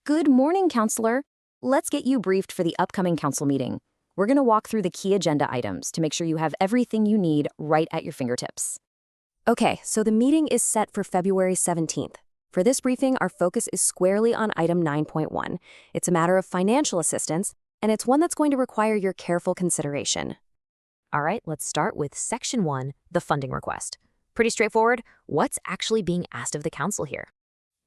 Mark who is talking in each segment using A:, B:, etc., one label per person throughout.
A: Good morning, Councillor. Let's get you briefed for the upcoming council meeting. We're going to walk through the key agenda items to make sure you have everything you need right at your fingertips.
B: Okay, so the meeting is set for February 17th. For this briefing, our focus is squarely on item 9.1. It's a matter of financial assistance, and it's one that's going to require your careful consideration. All right, let's start with Section 1, the funding request. Pretty straightforward. What's actually being asked of the council here?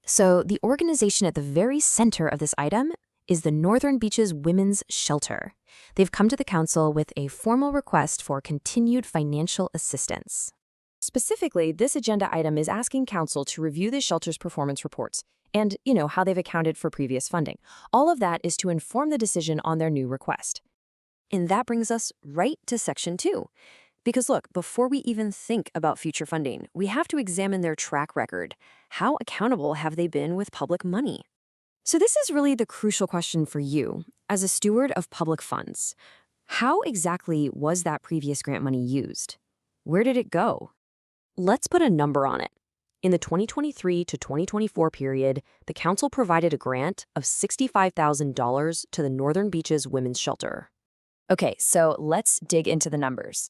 B: So the organization at the very center of this item is the Northern Beaches Women's Shelter. They've come to the council with a formal request for continued financial assistance. Specifically, this agenda item is asking council to review the shelter's performance reports and, how they've accounted for previous funding. All of that is to inform the decision on their new request. And that brings us right to Section 2. Because look, before we even think about future funding, we have to examine their track record. How accountable have they been with public money? So this is really the crucial question for you as a steward of public funds. How exactly was that previous grant money used? Where did it go? Let's put a number on it. In the 2023 to 2024 period, the council provided a grant of $65,000 to the Northern Beaches Women's Shelter.
A: Okay, so let's dig into the numbers.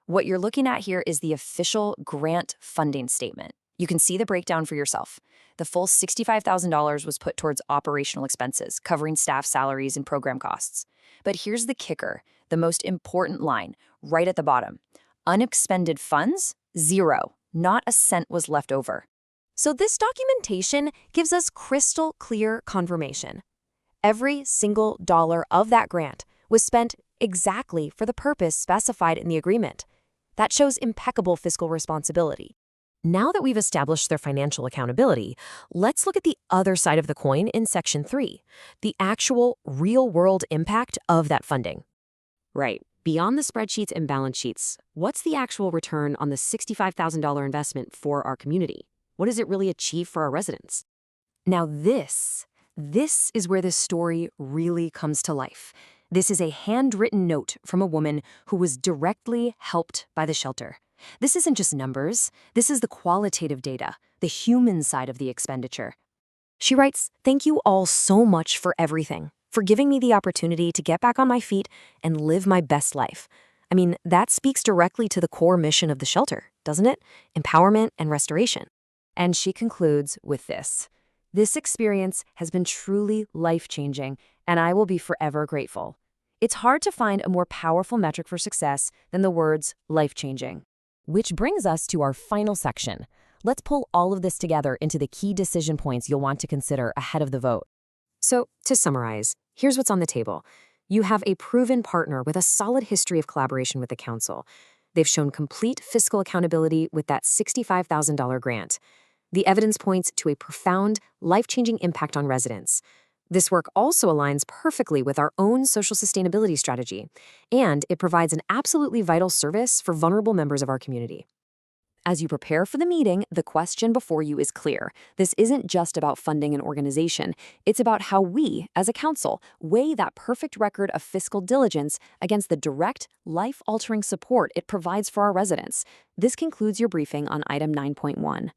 A: What you're looking at here is the official grant funding statement. You can see the breakdown for yourself. The full $65,000 was put towards operational expenses, covering staff salaries and program costs. But here's the kicker, the most important line, right at the bottom. Unexpended funds, zero. Not a cent was left over.
B: So this documentation gives us crystal clear confirmation. Every single dollar of that grant was spent exactly for the purpose specified in the agreement. That shows impeccable fiscal responsibility. Now that we've established their financial accountability, let's look at the other side of the coin in Section 3, the actual real-world impact of that funding. Right. Beyond the spreadsheets and balance sheets, what's the actual return on the $65,000 investment for our community? What does it really achieve for our residents? Now this is where this story really comes to life. This is a handwritten note from a woman who was directly helped by the shelter. This isn't just numbers. This is the qualitative data, the human side of the expenditure. She writes, "Thank you all so much for everything, for giving me the opportunity to get back on my feet and live my best life." I mean, that speaks directly to the core mission of the shelter, doesn't it? Empowerment and restoration. And she concludes with this. "This experience has been truly life-changing, and I will be forever grateful." It's hard to find a more powerful metric for success than the words life-changing. Which brings us to our final section. Let's pull all of this together into the key decision points you'll want to consider ahead of the vote. So, to summarize, here's what's on the table. You have a proven partner with a solid history of collaboration with the council. They've shown complete fiscal accountability with that $65,000 grant. The evidence points to a profound, life-changing impact on residents. This work also aligns perfectly with our own social sustainability strategy, and it provides an absolutely vital service for vulnerable members of our community. As you prepare for the meeting, the question before you is clear. This isn't just about funding an organization. It's about how we, as a council, weigh that perfect record of fiscal diligence against the direct, life-altering support it provides for our residents. This concludes your briefing on item 9.1.